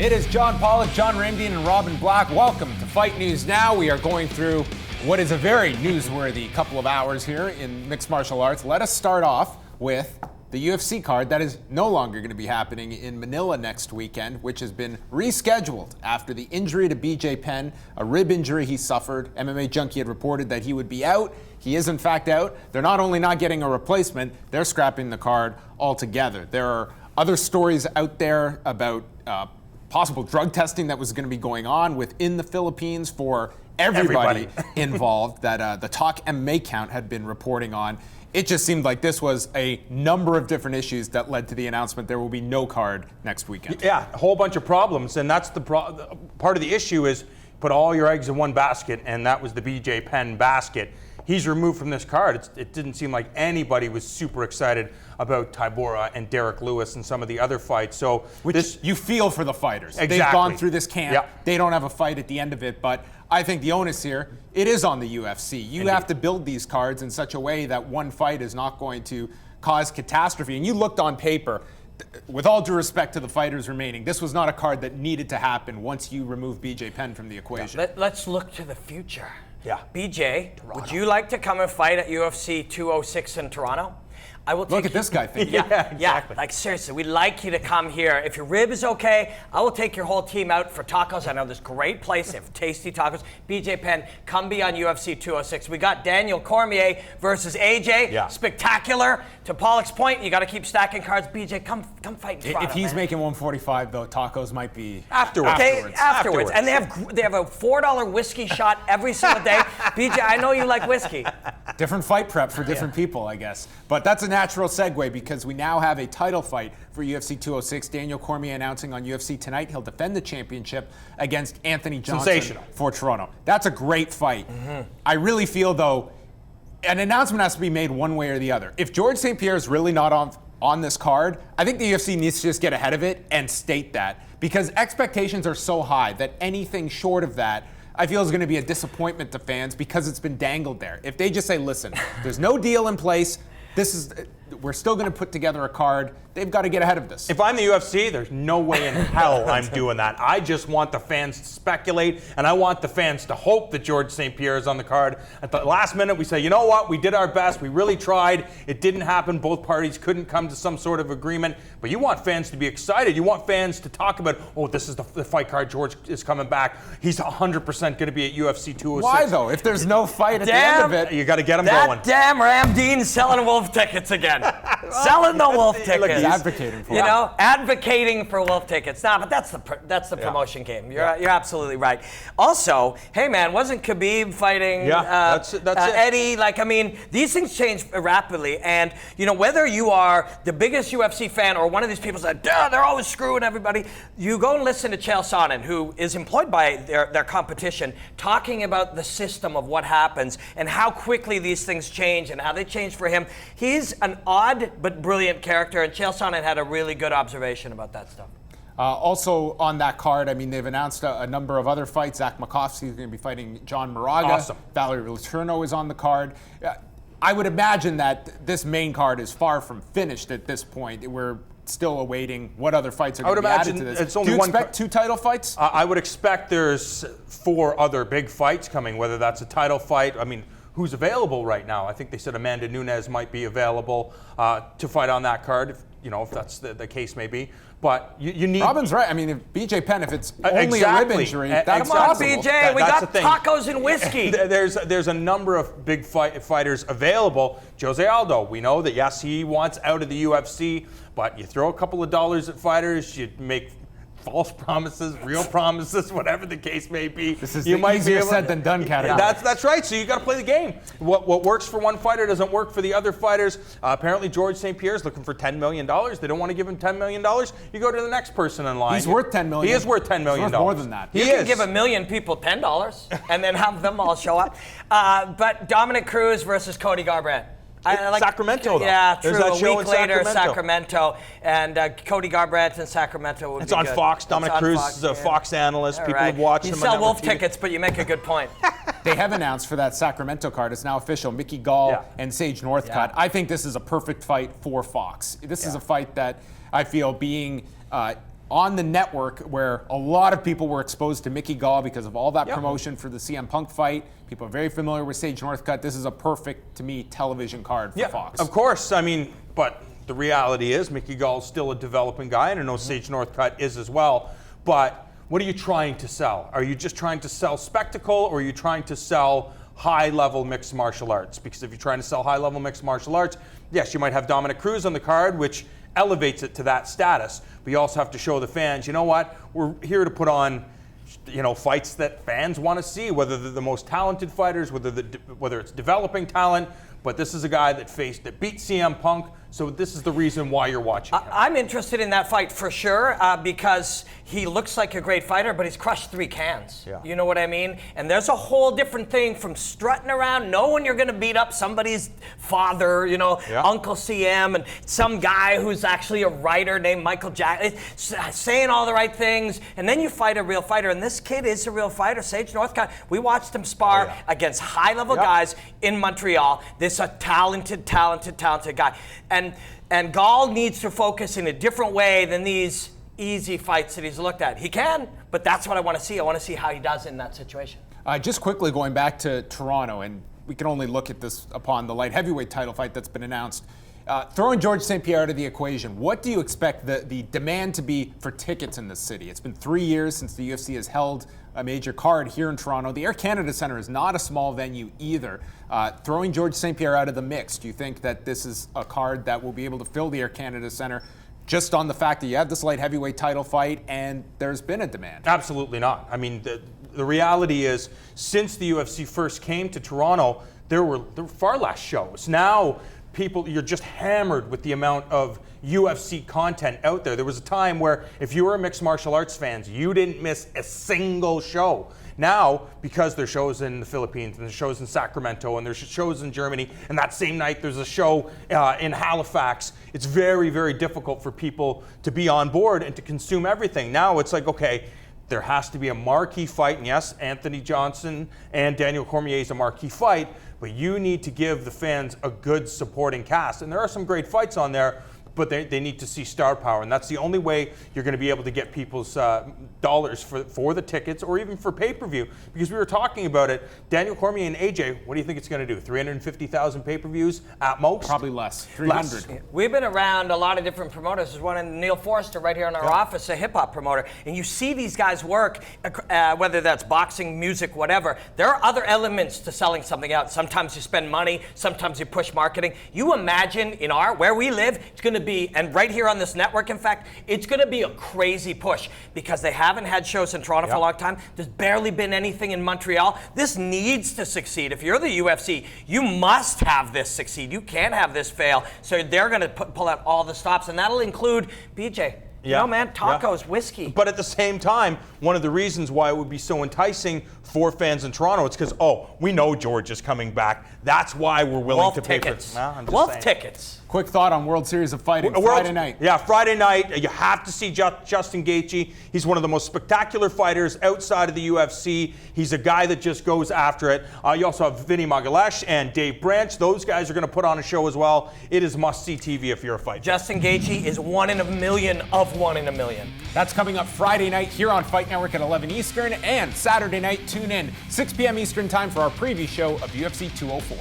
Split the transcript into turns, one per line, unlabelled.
It is John Pollock, John Ramdian, and Robin Black. Welcome to Fight News Now. We are going through what is a very newsworthy couple of hours here in mixed martial arts. Let us start off with the UFC card that is no longer going to be happening in Manila next weekend, which has been rescheduled after the injury to BJ Penn, a rib injury he suffered. MMA Junkie had reported that he would be out. He is in fact out. They're not only not getting a replacement, they're scrapping the card altogether. There are other stories out there about possible drug testing that was going to be going on within the Philippines for everybody involved that the Talk MMA count had been reporting on. It just seemed like this was a number of different issues that led to the announcement there will be no card next weekend. Yeah,
a whole bunch of problems, and that's the part of the issue is put all your eggs in one basket, and that was the BJ Penn basket. He's removed from this card. It didn't seem like anybody was super excited about Tybura and Derek Lewis and some of the other fights. So
you feel for the fighters.
Exactly.
They've gone through this camp.
Yep.
They don't have a fight at the end of it, but I think the onus here, it is on the UFC. You have to build these cards in such a way that one fight is not going to cause catastrophe. And you looked on paper, with all due respect to the fighters remaining, this was not a card that needed to happen once you remove BJ Penn from the equation.
Let's look to the future.
Yeah.
BJ, would you like to come and fight at UFC 206 in Toronto? I will take
Look at this guy thinking.
Yeah, exactly.
Like seriously, we'd like you to come here. If your rib is okay, I will take your whole team out for tacos. I know this great place. They have tasty tacos. BJ Penn, come be on UFC 206. We got Daniel Cormier versus AJ.
Yeah.
Spectacular. To Pollock's point, you got to keep stacking cards. BJ, come fight in Toronto,
If he's
man.
making 145, though, tacos might be
Afterwards.
Okay, afterwards. And they have a $4 whiskey shot every single day. BJ, I know you like whiskey.
Different fight prep for different people, I guess. But that's a natural segue because we now have a title fight for UFC 206. Daniel Cormier announcing on UFC Tonight he'll defend the championship against Anthony Johnson for Toronto. That's a great fight. Mm-hmm. I really feel, though, an announcement has to be made one way or the other. If George St-Pierre is really not on this card, I think the UFC needs to just get ahead of it and state that, because expectations are so high that anything short of that I feel is going to be a disappointment to fans because it's been dangled there. If they just say, listen, there's no deal in place, we're still going to put together a card, they've got to get ahead of this.
If I'm the UFC, there's no way in hell I'm doing that. I just want the fans to speculate, and I want the fans to hope that George St-Pierre is on the card. At the last minute, we say, you know what, we did our best, we really tried, it didn't happen, both parties couldn't come to some sort of agreement, but you want fans to be excited, you want fans to talk about, oh, this is the fight card, George is coming back, he's 100% going to be at UFC 206.
Why, though? If there's no fight at the end of it,
you got to get him going.
Damn Ramdean's selling Wolf tickets again. Selling the Wolf tickets.
Look, he's advocating for it.
You know, advocating for Wolf tickets. Nah, but that's the promotion game. You're absolutely right. Also, hey man, wasn't Khabib fighting
that's it.
Eddie? Like, I mean, these things change rapidly, and you know, whether you are the biggest UFC fan or one of these people that they're always screwing everybody, you go and listen to Chael Sonnen, who is employed by their competition, talking about the system of what happens and how quickly these things change and how they change for him. He's an odd but brilliant character, and Chael Sonnen had a really good observation about that stuff.
Also on that card, I mean, they've announced a number of other fights. Zach Makovsky is going to be fighting John Moraga.
Awesome.
Valerie Letourneau is on the card. I would imagine that this main card is far from finished at this point. We're still awaiting what other fights are going to be added to this. Do you expect two title fights?
I would expect there's 4 other big fights coming, whether that's a title fight. I mean, who's available right now? I think they said Amanda Nunes might be available to fight on that card, if that's the case may be. But you need...
Robin's right. I mean, if BJ Penn, if it's only a rib injury, that's
Come on,
possible.
BJ, we got tacos and whiskey.
There's a number of big fighters available. Jose Aldo, we know that, yes, he wants out of the UFC, but you throw a couple of dollars at fighters, you make false promises, real promises, whatever the case may be.
This is easier said than done category.
That's right. So you got to play the game. What works for one fighter doesn't work for the other fighters. Apparently, George St-Pierre is looking for $10 million. They don't want to give him $10 million. You go to the next person in line.
He's worth $10 million.
He is worth $10 million.
He's worth more than that.
You can give 1 million people $10 and then have them all show up. But Dominic Cruz versus Cody Garbrandt.
Sacramento, though.
Yeah, true.
There's that
a
show
week
in
later, Sacramento. And Cody Garbrandt in Sacramento would
it's
be
on
good.
Fox. Dominic Cruz is a Fox analyst. People have watched him.
You sell Wolf tickets, but you make a good point.
They have announced for that Sacramento card, it's now official, Mickey Gall and Sage Northcutt.
Yeah.
I think this is a perfect fight for Fox. This is a fight that I feel being on the network where a lot of people were exposed to Mickey Gall because of all that promotion for the CM Punk fight. People are very familiar with Sage Northcutt. This is a perfect, to me, television card for Fox.
Of course. I mean, but the reality is Mickey Gall's still a developing guy, and I know Sage Northcutt is as well. But what are you trying to sell? Are you just trying to sell spectacle, or are you trying to sell high-level mixed martial arts? Because if you're trying to sell high-level mixed martial arts, yes, you might have Dominic Cruz on the card, which elevates it to that status. But you also have to show the fans, you know what? We're here to put on, fights that fans want to see, whether they're the most talented fighters, whether it's developing talent. But this is a guy that beat CM Punk, so this is the reason why you're watching him.
I'm interested in that fight for sure because he looks like a great fighter, but he's crushed 3 cans.
Yeah.
You know what I mean? And there's a whole different thing from strutting around, knowing you're going to beat up somebody's father, Uncle CM, and some guy who's actually a writer named Michael Jackson, saying all the right things, and then you fight a real fighter. And this kid is a real fighter, Sage Northcutt. We watched him spar against high-level guys in Montreal. This is a talented guy. And Gall needs to focus in a different way than these easy fights that he's looked at. He can, but that's what I want to see. I want to see how he does in that situation.
Just quickly going back to Toronto, and we can only look at this upon the light heavyweight title fight that's been announced. Throwing George St-Pierre out of the equation, what do you expect the demand to be for tickets in this city? It's been 3 years since the UFC has held a major card here in Toronto. The Air Canada Centre is not a small venue either. Throwing George St-Pierre out of the mix, do you think that this is a card that will be able to fill the Air Canada Centre just on the fact that you have this light heavyweight title fight and there's been a demand?
Absolutely not. I mean, the reality is, since the UFC first came to Toronto, there were far less shows. Now, you're just hammered with the amount of UFC content out there. There was a time where if you were a mixed martial arts fan, you didn't miss a single show. Now, because there's shows in the Philippines, and there's shows in Sacramento, and there's shows in Germany, and that same night there's a show in Halifax, it's very, very difficult for people to be on board and to consume everything. Now it's like, okay, there has to be a marquee fight, and yes, Anthony Johnson and Daniel Cormier is a marquee fight, but you need to give the fans a good supporting cast. And there are some great fights on there, but they need to see star power, and that's the only way you're going to be able to get people's dollars for the tickets or even for pay-per-view. Because we were talking about it, Daniel Cormier and AJ, what do you think it's going to do? 350,000 pay-per-views at most?
Probably less. 300.
We've been around a lot of different promoters. There's one in Neil Forrester right here in our office, a hip-hop promoter, and you see these guys work, whether that's boxing, music, whatever. There are other elements to selling something out. Sometimes you spend money, sometimes you push marketing. You imagine where we live, it's going to be, and right here on this network, in fact, it's going to be a crazy push because they haven't had shows in Toronto for a long time. There's barely been anything in Montreal. This needs to succeed. If you're the UFC, you must have this succeed. You can't have this fail. So they're going to pull out all the stops, and that'll include BJ. Tacos, whiskey.
But at the same time, one of the reasons why it would be so enticing for fans in Toronto, it's because, we know George is coming back. That's why we're willing to pay
tickets.
for
Wolf tickets.
Quick thought on World Series of Fighting, Friday night.
Yeah, Friday night. You have to see Justin Gaethje. He's one of the most spectacular fighters outside of the UFC. He's a guy that just goes after it. You also have Vinny Magalhaes and Dave Branch. Those guys are going to put on a show as well. It is must-see TV if you're a fighter.
Justin Gaethje is 1 in a million of 1 in a million.
That's coming up Friday night here on Fight Network at 11 Eastern, and Saturday night, tune in 6 p.m. Eastern time for our preview show of UFC 204.